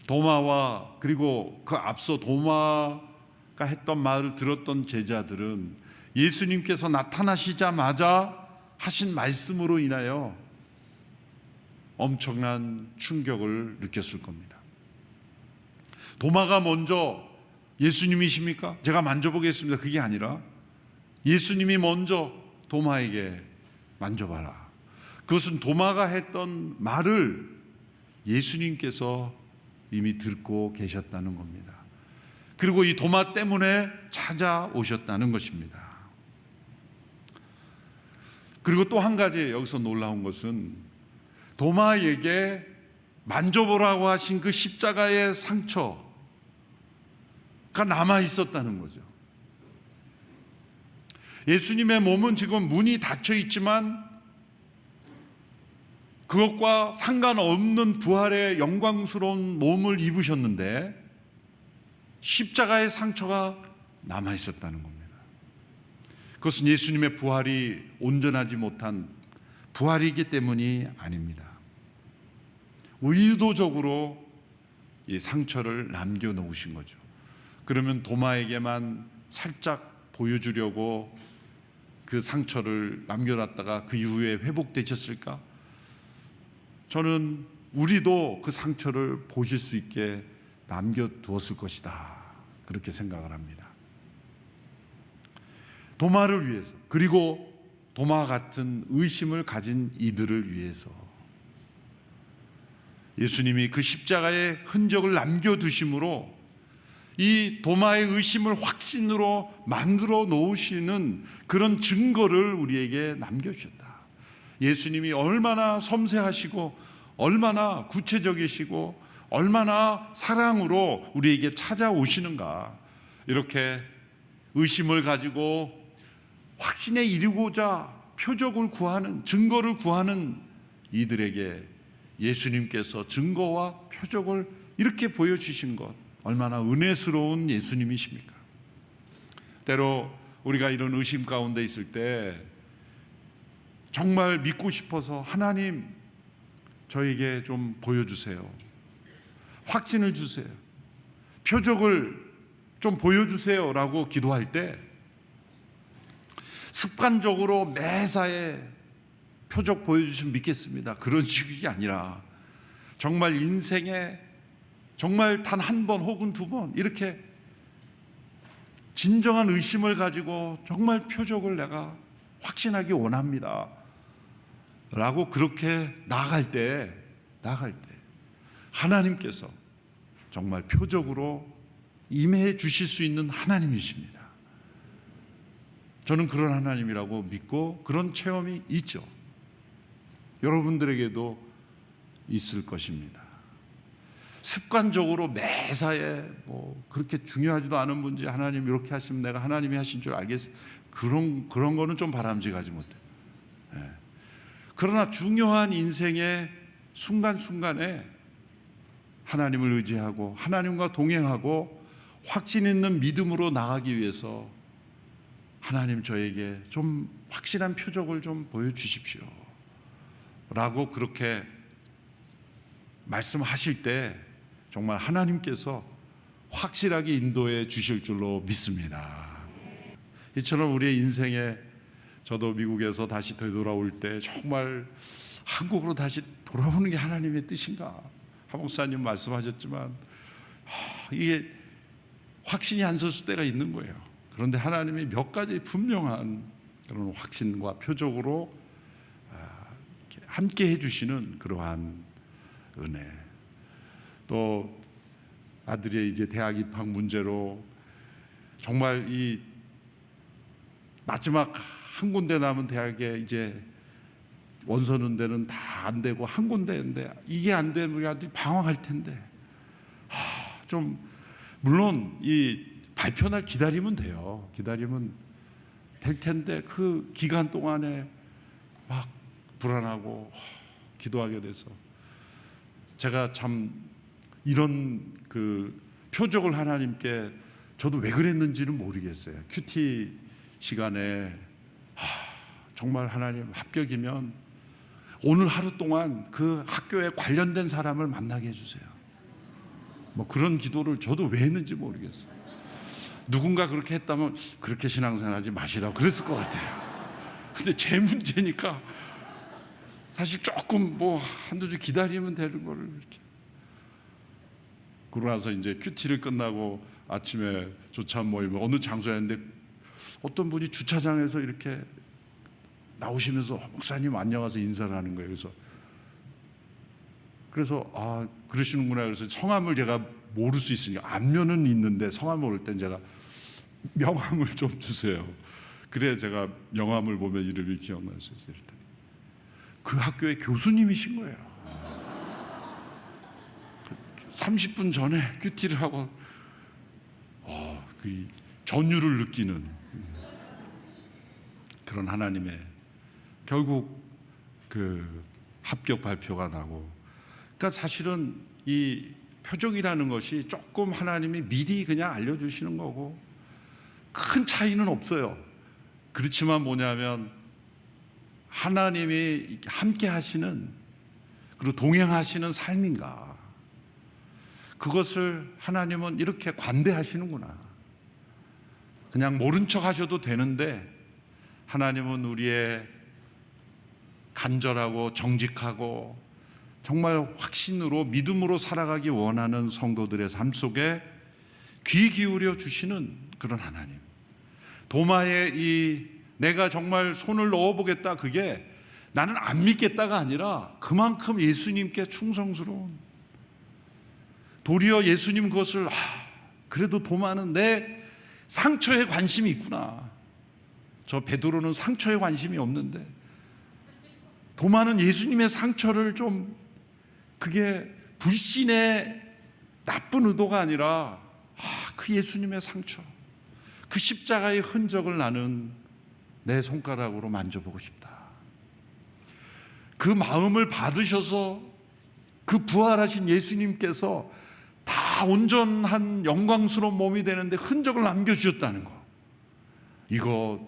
도마와 그리고 그 앞서 도마가 했던 말을 들었던 제자들은 예수님께서 나타나시자마자 하신 말씀으로 인하여 엄청난 충격을 느꼈을 겁니다. 도마가 먼저 예수님이십니까? 제가 만져보겠습니다. 그게 아니라 예수님이 먼저 도마에게 만져봐라. 그것은 도마가 했던 말을 예수님께서 이미 듣고 계셨다는 겁니다. 그리고 이 도마 때문에 찾아오셨다는 것입니다. 그리고 또 한 가지 여기서 놀라운 것은 도마에게 만져보라고 하신 그 십자가의 상처가 남아 있었다는 거죠. 예수님의 몸은 지금 문이 닫혀 있지만 그것과 상관없는 부활의 영광스러운 몸을 입으셨는데 십자가의 상처가 남아 있었다는 겁니다. 그것은 예수님의 부활이 온전하지 못한 부활이기 때문이 아닙니다. 의도적으로 이 상처를 남겨놓으신 거죠. 그러면 도마에게만 살짝 보여주려고 그 상처를 남겨놨다가 그 이후에 회복되셨을까? 저는 우리도 그 상처를 보실 수 있게 남겨두었을 것이다, 그렇게 생각을 합니다. 도마를 위해서, 그리고 도마 같은 의심을 가진 이들을 위해서 예수님이 그 십자가의 흔적을 남겨두심으로 이 도마의 의심을 확신으로 만들어 놓으시는 그런 증거를 우리에게 남겨주셨다. 예수님이 얼마나 섬세하시고 얼마나 구체적이시고 얼마나 사랑으로 우리에게 찾아오시는가, 이렇게 의심을 가지고 확신에 이르고자 표적을 구하는, 증거를 구하는 이들에게 예수님께서 증거와 표적을 이렇게 보여주신 것, 얼마나 은혜스러운 예수님이십니까? 때로 우리가 이런 의심 가운데 있을 때 정말 믿고 싶어서 하나님 저에게 좀 보여주세요, 확신을 주세요, 표적을 좀 보여주세요 라고 기도할 때 습관적으로 매사에 표적 보여주시면 믿겠습니다, 그런 식이 아니라 정말 인생에 정말 단 한 번 혹은 두 번 이렇게 진정한 의심을 가지고 정말 표적을 내가 확신하기 원합니다 라고 그렇게 나아갈 때 하나님께서 정말 표적으로 임해 주실 수 있는 하나님이십니다. 저는 그런 하나님이라고 믿고 그런 체험이 있죠. 여러분들에게도 있을 것입니다. 습관적으로 매사에 그렇게 중요하지도 않은 문제 하나님 이렇게 하시면 내가 하나님이 하신 줄 알겠습니다, 그런 거는 좀 바람직하지 못해요. 그러나 중요한 인생의 순간순간에 하나님을 의지하고 하나님과 동행하고 확신 있는 믿음으로 나가기 위해서 하나님 저에게 좀 확실한 표적을 좀 보여주십시오 라고 그렇게 말씀하실 때 정말 하나님께서 확실하게 인도해 주실 줄로 믿습니다. 이처럼 우리의 인생에, 저도 미국에서 다시 되돌아올 때 정말 한국으로 다시 돌아오는 게 하나님의 뜻인가, 하 목사님 말씀하셨지만 이게 확신이 안 섰을 때가 있는 거예요. 그런데 하나님이 몇 가지 분명한 그런 확신과 표적으로 함께 해주시는 그러한 은혜, 또 아들의 이제 대학 입학 문제로 정말 이 마지막 한 군데 남은 대학에 이제 원서는데는 다 안 되고 한 군데인데 이게 안 되면 우리 아들이 방황할 텐데 좀 물론 이 발표날 기다리면 돼요. 기다리면 될 텐데 그 기간 동안에 막 불안하고 기도하게 돼서 제가 참 이런 그 표적을 하나님께 저도 왜 그랬는지는 모르겠어요. 큐티 시간에 정말 하나님 합격이면 오늘 하루 동안 그 학교에 관련된 사람을 만나게 해주세요. 뭐 그런 기도를 저도 왜 했는지 모르겠어요. 누군가 그렇게 했다면 그렇게 신앙생활하지 마시라고 그랬을 것 같아요. 근데 제 문제니까 사실 조금 뭐 한두 주 기다리면 되는 거를 이렇게. 그러고 나서 이제 큐티를 끝나고 아침에 조찬 모임을 어느 장소였는데 어떤 분이 주차장에서 이렇게 나오시면서 목사님 안녕하세요 인사를 하는 거예요. 그래서 아 그러시는구나. 그래서 성함을 제가 모를 수 있으니까 안면은 있는데 성함을 모를 땐 제가 명함을 좀 주세요. 그래 제가 명함을 보면 이름이 기억날 수 있어요. 그 학교의 교수님이신 거예요. 30분 전에 큐티를 하고 그 전율을 느끼는 그런 하나님의 결국 그 합격 발표가 나고 그러니까 사실은 이 표적이라는 것이 조금 하나님이 미리 그냥 알려주시는 거고 큰 차이는 없어요. 그렇지만 뭐냐면 하나님이 함께 하시는 그리고 동행하시는 삶인가 그것을 하나님은 이렇게 관대하시는구나. 그냥 모른 척 하셔도 되는데 하나님은 우리의 간절하고 정직하고 정말 확신으로 믿음으로 살아가기 원하는 성도들의 삶 속에 귀 기울여 주시는 그런 하나님. 도마에 이 내가 정말 손을 넣어보겠다 그게 나는 안 믿겠다가 아니라 그만큼 예수님께 충성스러운 도리어 예수님 그것을 그래도 도마는 내 상처에 관심이 있구나. 저 베드로는 상처에 관심이 없는데 도마는 예수님의 상처를 좀 그게 불신의 나쁜 의도가 아니라 그 예수님의 상처 그 십자가의 흔적을 나는 내 손가락으로 만져보고 싶다. 그 마음을 받으셔서 그 부활하신 예수님께서 다 온전한 영광스러운 몸이 되는데 흔적을 남겨주셨다는 거 이거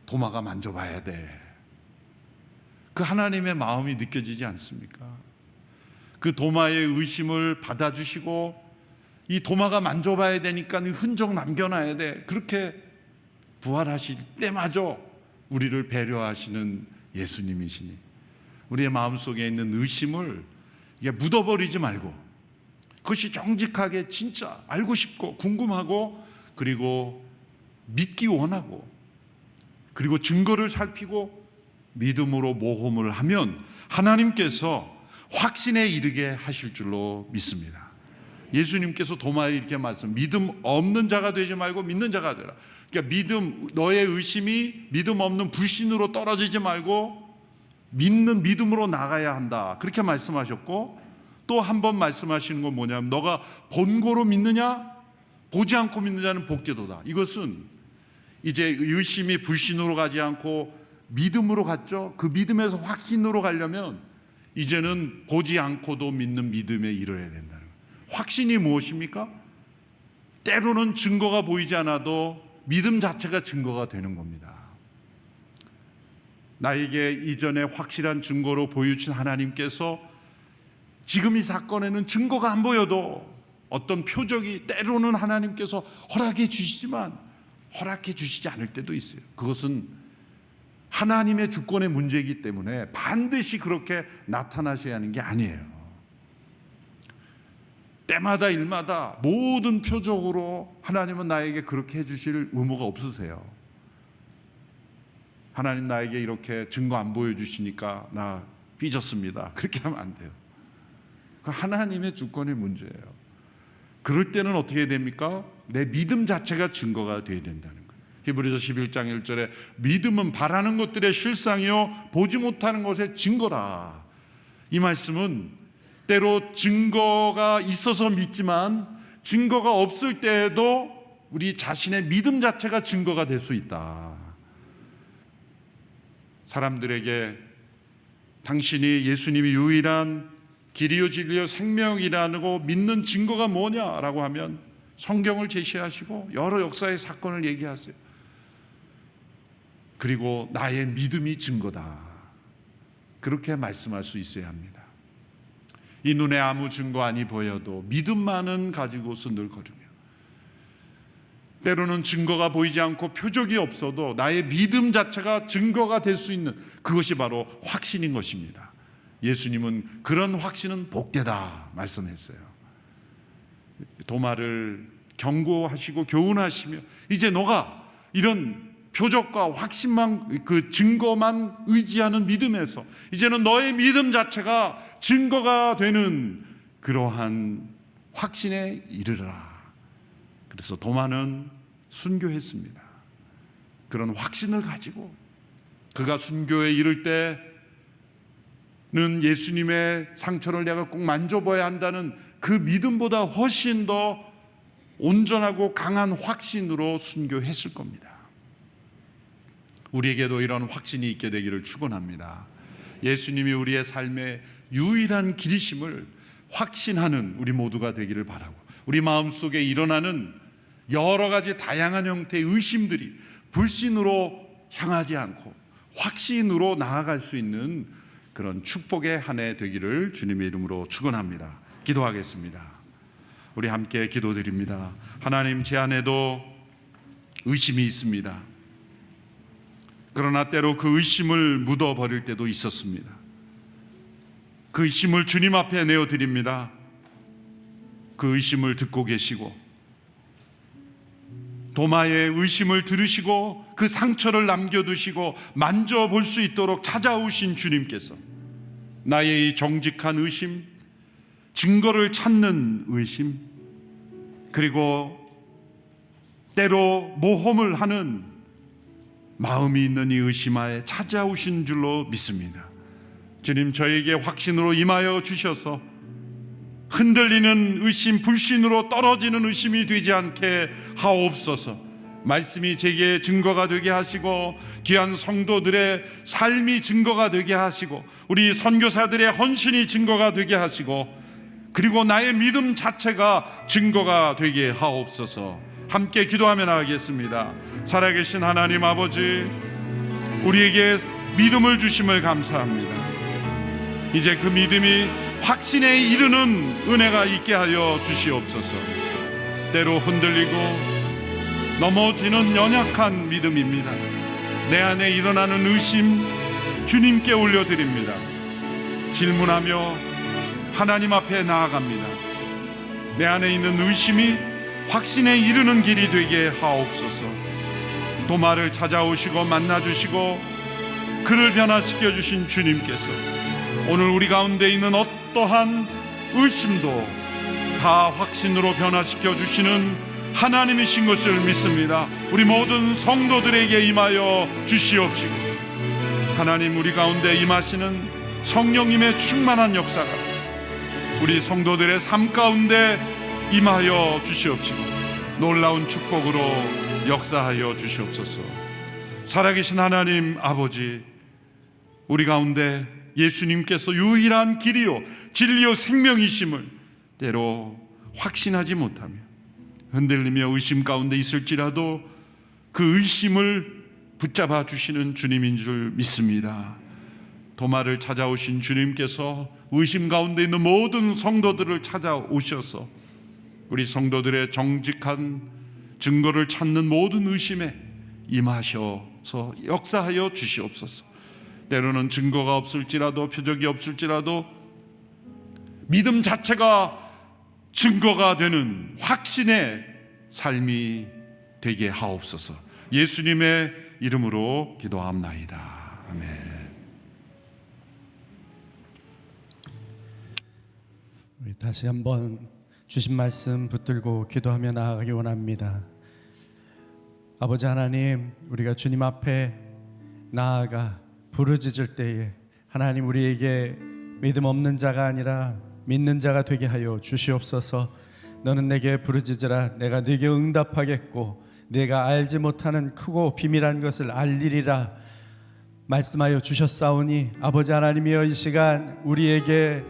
도마가 만져봐야 돼. 그 하나님의 마음이 느껴지지 않습니까? 그 도마의 의심을 받아주시고 이 도마가 만져봐야 되니까 흔적 남겨놔야 돼. 그렇게 부활하실 때마저 우리를 배려하시는 예수님이시니 우리의 마음속에 있는 의심을 이게 묻어버리지 말고 그것이 정직하게 진짜 알고 싶고 궁금하고 그리고 믿기 원하고 그리고 증거를 살피고 믿음으로 모험을 하면 하나님께서 확신에 이르게 하실 줄로 믿습니다. 예수님께서 도마에 이렇게 말씀 믿음 없는 자가 되지 말고 믿는 자가 되라. 그러니까 믿음 너의 의심이 믿음 없는 불신으로 떨어지지 말고 믿는 믿음으로 나가야 한다. 그렇게 말씀하셨고 또 한 번 말씀하시는 건 뭐냐면 너가 본고로 믿느냐 보지 않고 믿는 자는 복되도다. 이것은 이제 의심이 불신으로 가지 않고 믿음으로 갔죠. 그 믿음에서 확신으로 가려면 이제는 보지 않고도 믿는 믿음에 이르러야 된다는 거예요. 확신이 무엇입니까? 때로는 증거가 보이지 않아도 믿음 자체가 증거가 되는 겁니다. 나에게 이전에 확실한 증거로 보여주신 하나님께서 지금 이 사건에는 증거가 안 보여도 어떤 표적이 때로는 하나님께서 허락해 주시지만 허락해 주시지 않을 때도 있어요. 그것은 하나님의 주권의 문제이기 때문에 반드시 그렇게 나타나셔야 하는 게 아니에요. 때마다 일마다 모든 표적으로 하나님은 나에게 그렇게 해주실 의무가 없으세요. 하나님 나에게 이렇게 증거 안 보여주시니까 나 삐졌습니다. 그렇게 하면 안 돼요. 그 하나님의 주권의 문제예요. 그럴 때는 어떻게 됩니까? 내 믿음 자체가 증거가 되어야 된다는 거예요. 히브리서 11장 1절에 믿음은 바라는 것들의 실상이요 보지 못하는 것의 증거라. 이 말씀은 때로 증거가 있어서 믿지만 증거가 없을 때에도 우리 자신의 믿음 자체가 증거가 될 수 있다. 사람들에게 당신이 예수님이 유일한 길이요 진리요 생명이라고 믿는 증거가 뭐냐라고 하면 성경을 제시하시고 여러 역사의 사건을 얘기하세요. 그리고 나의 믿음이 증거다. 그렇게 말씀할 수 있어야 합니다. 이 눈에 아무 증거 아니 보여도 믿음만은 가지고서 늘 걸으며, 때로는 증거가 보이지 않고 표적이 없어도 나의 믿음 자체가 증거가 될 수 있는 그것이 바로 확신인 것입니다. 예수님은 그런 확신은 복되다 말씀했어요. 도마를 경고하시고 교훈하시며 이제 너가 이런 표적과 확신만, 그 증거만 의지하는 믿음에서 이제는 너의 믿음 자체가 증거가 되는 그러한 확신에 이르라. 그래서 도마는 순교했습니다. 그런 확신을 가지고 그가 순교에 이를 때는 예수님의 상처를 내가 꼭 만져봐야 한다는 그 믿음보다 훨씬 더 온전하고 강한 확신으로 순교했을 겁니다. 우리에게도 이런 확신이 있게 되기를 축원합니다. 예수님이 우리의 삶의 유일한 길이심을 확신하는 우리 모두가 되기를 바라고, 우리 마음속에 일어나는 여러 가지 다양한 형태의 의심들이 불신으로 향하지 않고 확신으로 나아갈 수 있는 그런 축복의 한 해 되기를 주님의 이름으로 축원합니다. 기도하겠습니다. 우리 함께 기도드립니다. 하나님, 제 안에도 의심이 있습니다. 그러나 때로 그 의심을 묻어버릴 때도 있었습니다. 그 의심을 주님 앞에 내어드립니다. 그 의심을 듣고 계시고 도마의 의심을 들으시고 그 상처를 남겨두시고 만져볼 수 있도록 찾아오신 주님께서 나의 이 정직한 의심, 증거를 찾는 의심, 그리고 때로 모험을 하는 마음이 있는 이 의심하에 찾아오신 줄로 믿습니다. 주님, 저에게 확신으로 임하여 주셔서 흔들리는 의심, 불신으로 떨어지는 의심이 되지 않게 하옵소서. 말씀이 제게 증거가 되게 하시고 귀한 성도들의 삶이 증거가 되게 하시고 우리 선교사들의 헌신이 증거가 되게 하시고 그리고 나의 믿음 자체가 증거가 되게 하옵소서. 함께 기도하며 나가겠습니다. 살아계신 하나님 아버지, 우리에게 믿음을 주심을 감사합니다. 이제 그 믿음이 확신에 이르는 은혜가 있게 하여 주시옵소서. 때로 흔들리고 넘어지는 연약한 믿음입니다. 내 안에 일어나는 의심 주님께 올려드립니다. 질문하며 하나님 앞에 나아갑니다. 내 안에 있는 의심이 확신에 이르는 길이 되게 하옵소서. 도마를 찾아오시고 만나주시고 그를 변화시켜 주신 주님께서 오늘 우리 가운데 있는 어떠한 의심도 다 확신으로 변화시켜 주시는 하나님이신 것을 믿습니다. 우리 모든 성도들에게 임하여 주시옵시고 하나님, 우리 가운데 임하시는 성령님의 충만한 역사가 우리 성도들의 삶 가운데 임하여 주시옵시고 놀라운 축복으로 역사하여 주시옵소서. 살아계신 하나님 아버지, 우리 가운데 예수님께서 유일한 길이요 진리요 생명이심을 때로 확신하지 못하며 흔들리며 의심 가운데 있을지라도 그 의심을 붙잡아 주시는 주님인 줄 믿습니다. 도마를 찾아오신 주님께서 의심 가운데 있는 모든 성도들을 찾아오셔서 우리 성도들의 정직한 증거를 찾는 모든 의심에 임하셔서 역사하여 주시옵소서. 때로는 증거가 없을지라도 표적이 없을지라도 믿음 자체가 증거가 되는 확신의 삶이 되게 하옵소서. 예수님의 이름으로 기도합나이다. 아멘. 우리 다시 한번 주신 말씀 붙들고 기도하며 나아가기 원합니다. 아버지 하나님, 우리가 주님 앞에 나아가 부르짖을 때에 하나님 우리에게 믿음 없는 자가 아니라 믿는 자가 되게 하여 주시옵소서. 너는 내게 부르짖으라 내가 네게 응답하겠고 내가 알지 못하는 크고 비밀한 것을 알리리라 말씀하여 주셨사오니 아버지 하나님이여, 이 시간 우리에게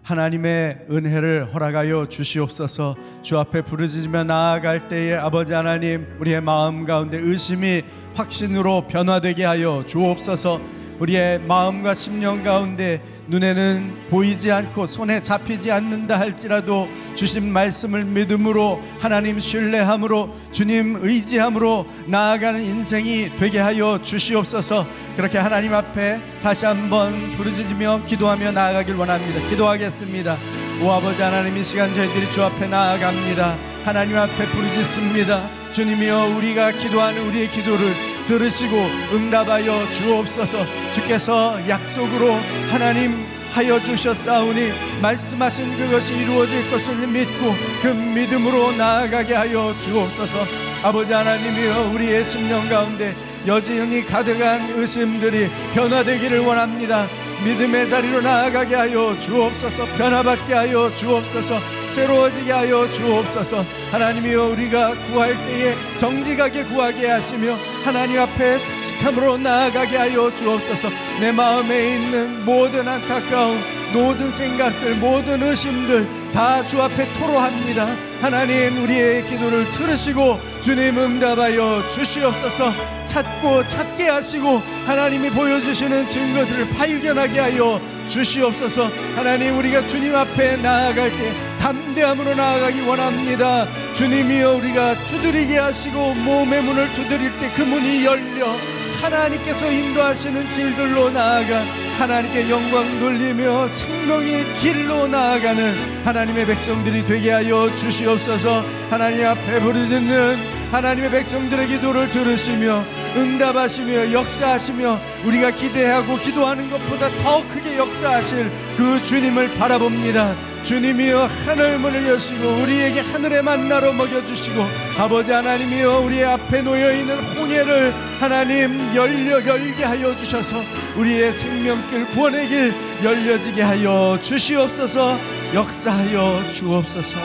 하나님의 은혜를 허락하여 주시옵소서. 주 앞에 부르짖으며 나아갈 때에 아버지 하나님, 우리의 마음 가운데 의심이 확신으로 변화되게 하여 주옵소서. 우리의 마음과 심령 가운데 눈에는 보이지 않고 손에 잡히지 않는다 할지라도 주신 말씀을 믿음으로 하나님 신뢰함으로 주님 의지함으로 나아가는 인생이 되게 하여 주시옵소서. 그렇게 하나님 앞에 다시 한번 부르짖으며 기도하며 나아가길 원합니다. 기도하겠습니다. 오 아버지 하나님, 이 시간 저희들이 주 앞에 나아갑니다. 하나님 앞에 부르짖습니다. 주님이여, 우리가 기도하는 우리의 기도를 들으시고 응답하여 주옵소서. 주께서 약속으로 하나님 하여 주셨사오니 말씀하신 그것이 이루어질 것을 믿고 그 믿음으로 나아가게 하여 주옵소서. 아버지 하나님이여, 우리의 심령 가운데 여전히 가득한 의심들이 변화되기를 원합니다. 믿음의 자리로 나아가게 하여 주옵소서. 변화받게 하여 주옵소서. 새로워지게 하여 주옵소서. 하나님이여, 우리가 구할 때에 정직하게 구하게 하시며 하나님 앞에 솔직함으로 나아가게 하여 주옵소서. 내 마음에 있는 모든 안타까움, 모든 생각들, 모든 의심들 다 주 앞에 토로합니다. 하나님, 우리의 기도를 들으시고 주님 응답하여 주시옵소서. 찾고 찾게 하시고 하나님이 보여주시는 증거들을 발견하게 하여 주시옵소서. 하나님, 우리가 주님 앞에 나아갈 때 담대함으로 나아가기 원합니다. 주님이여, 우리가 두드리게 하시고 몸의 문을 두드릴 때 그 문이 열려 하나님께서 인도하시는 길들로 나아가 하나님께 영광 돌리며 생명의 길로 나아가는 하나님의 백성들이 되게 하여 주시옵소서. 하나님 앞에 부르짖는 하나님의 백성들의 기도를 들으시며 응답하시며 역사하시며 우리가 기대하고 기도하는 것보다 더 크게 역사하실 그 주님을 바라봅니다. 주님이여, 하늘 문을 여시고 우리에게 하늘의 만나로 먹여주시고 아버지 하나님이여, 우리의 앞에 놓여있는 홍해를 하나님 열게 하여 주셔서 우리의 생명길, 구원의 길 열려지게 하여 주시옵소서. 역사하여 주옵소서.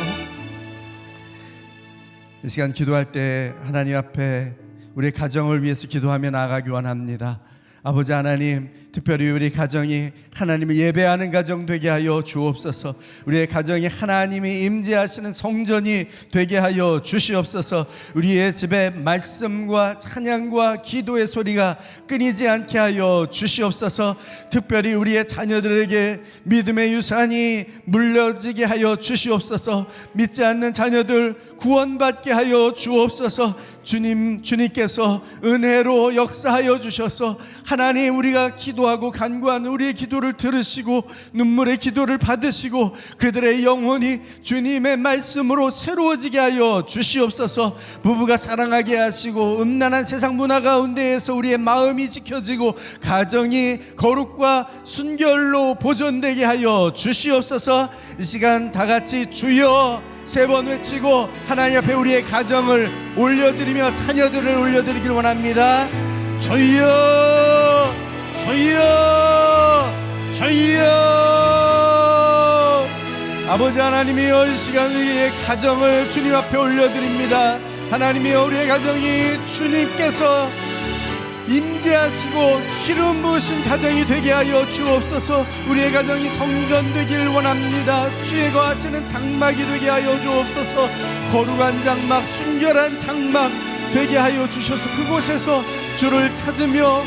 이 시간 기도할 때 하나님 앞에 우리 가정을 위해서 기도하며 나아가기 원합니다. 아버지 하나님, 특별히 우리 가정이 하나님을 예배하는 가정 되게 하여 주옵소서. 우리의 가정이 하나님이 임재하시는 성전이 되게 하여 주시옵소서. 우리의 집에 말씀과 찬양과 기도의 소리가 끊이지 않게 하여 주시옵소서. 특별히 우리의 자녀들에게 믿음의 유산이 물려지게 하여 주시옵소서. 믿지 않는 자녀들 구원받게 하여 주옵소서. 주님께서 은혜로 역사하여 주셔서 하나님, 우리가 기도하고 간구하는 우리의 기도를 들으시고 눈물의 기도를 받으시고 그들의 영혼이 주님의 말씀으로 새로워지게 하여 주시옵소서. 부부가 사랑하게 하시고 음란한 세상 문화 가운데에서 우리의 마음이 지켜지고 가정이 거룩과 순결로 보존되게 하여 주시옵소서. 이 시간 다 같이 주여 3번 외치고 하나님 앞에 우리의 가정을 올려드리며 자녀들을 올려드리길 원합니다. 주여, 주여, 주여. 아버지 하나님이여, 이 시간 우리의 가정을 주님 앞에 올려드립니다. 하나님이여, 우리의 가정이 주님께서 임재하시고 기름 부으신 가정이 되게 하여 주옵소서. 우리의 가정이 성전 되길 원합니다. 주의 거하시는 장막이 되게 하여 주옵소서. 거룩한 장막, 순결한 장막 되게 하여 주셔서 그곳에서 주를 찾으며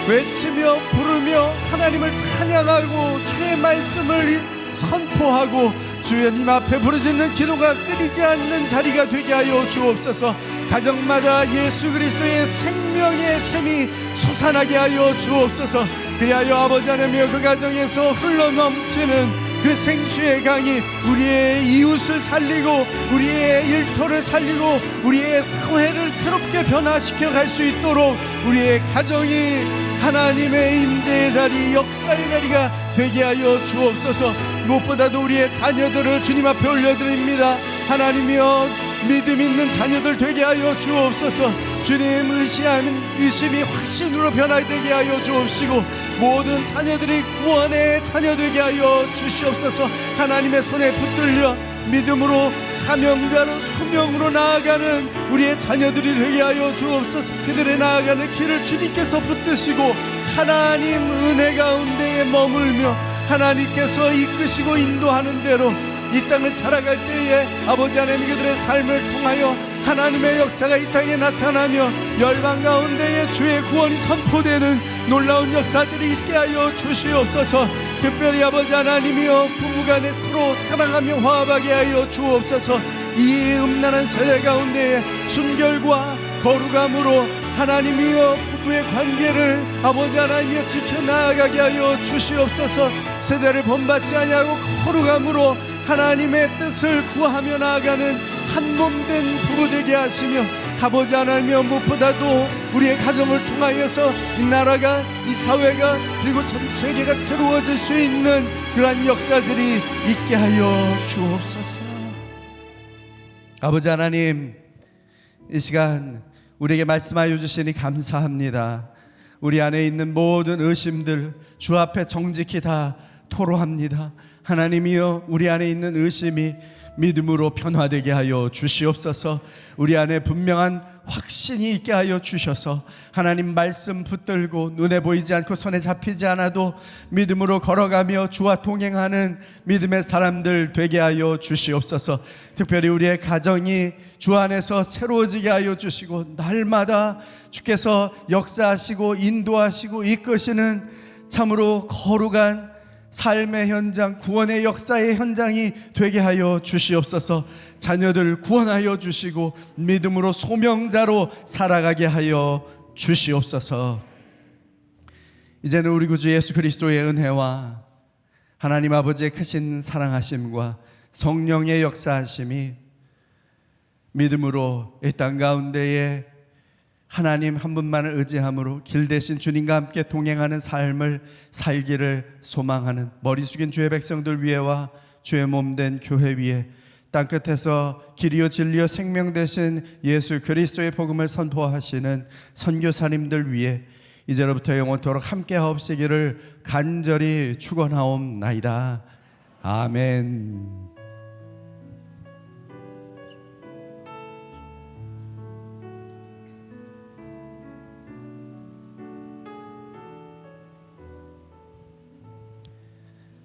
외치며 부르며 하나님을 찬양하고 주의 말씀을 선포하고 주님 앞에 부르짖는 기도가 끊이지 않는 자리가 되게 하여 주옵소서. 가정마다 예수 그리스도의 생명의 샘이 솟아나게 하여 주옵소서. 그리하여 아버지 하나님이여, 그 가정에서 흘러넘치는 그 생수의 강이 우리의 이웃을 살리고 우리의 일터를 살리고 우리의 사회를 새롭게 변화시켜 갈 수 있도록 우리의 가정이 하나님의 임재의 자리, 역사의 자리가 되게 하여 주옵소서. 무엇보다도 우리의 자녀들을 주님 앞에 올려드립니다. 하나님이여, 믿음 있는 자녀들 되게 하여 주옵소서. 주님 의시하는 의심이 확신으로 변화되게 하여 주옵시고 모든 자녀들이 구원의 자녀 되게 하여 주시옵소서. 하나님의 손에 붙들려 믿음으로 사명자로 소명으로 나아가는 우리의 자녀들이 되게 하여 주옵소서. 그들의 나아가는 길을 주님께서 붙드시고 하나님 은혜 가운데에 머물며 하나님께서 이끄시고 인도하는 대로 이 땅을 살아갈 때에 아버지 하나님 그들의 삶을 통하여 하나님의 역사가 이 땅에 나타나며 열방 가운데에 주의 구원이 선포되는 놀라운 역사들이 있게 하여 주시옵소서. 특별히 아버지 하나님이여 부부간에 서로 사랑하며 화합하게 하여 주옵소서. 이 음란한 세대 가운데에 순결과 거룩함으로 하나님이여 부부의 관계를 아버지 하나님이여 지켜나가게 하여 주시옵소서. 세대를 본받지 아니하고 거룩함으로 하나님의 뜻을 구하며 나아가는 한몸된 부부 되게 하시며 아버지 하나님이여 무엇보다도 우리의 가정을 통하여서 이 나라가 이 사회가 그리고 전 세계가 새로워질 수 있는 그러한 역사들이 있게 하여 주옵소서. 아버지 하나님 이 시간 우리에게 말씀하여 주시니 감사합니다. 우리 안에 있는 모든 의심들 주 앞에 정직히 다 토로합니다. 하나님이여 우리 안에 있는 의심이 믿음으로 변화되게 하여 주시옵소서. 우리 안에 분명한 확신이 있게 하여 주셔서 하나님 말씀 붙들고 눈에 보이지 않고 손에 잡히지 않아도 믿음으로 걸어가며 주와 동행하는 믿음의 사람들 되게 하여 주시옵소서. 특별히 우리의 가정이 주 안에서 새로워지게 하여 주시고 날마다 주께서 역사하시고 인도하시고 이끄시는 참으로 거룩한 삶의 현장, 구원의 역사의 현장이 되게 하여 주시옵소서. 자녀들 구원하여 주시고 믿음으로 소명자로 살아가게 하여 주시옵소서. 이제는 우리 구주 예수 그리스도의 은혜와 하나님 아버지의 크신 사랑하심과 성령의 역사하심이 믿음으로 이 땅 가운데에 하나님 한 분만을 의지함으로 길 대신 주님과 함께 동행하는 삶을 살기를 소망하는 머리 숙인 주의 백성들 위에와 주의 몸된 교회 위에 땅끝에서 길이요 진리요 생명 되신 예수 그리스도의 복음을 선포하시는 선교사님들 위에 이제로부터 영원토록 함께 하옵시기를 간절히 축원하옵나이다. 아멘.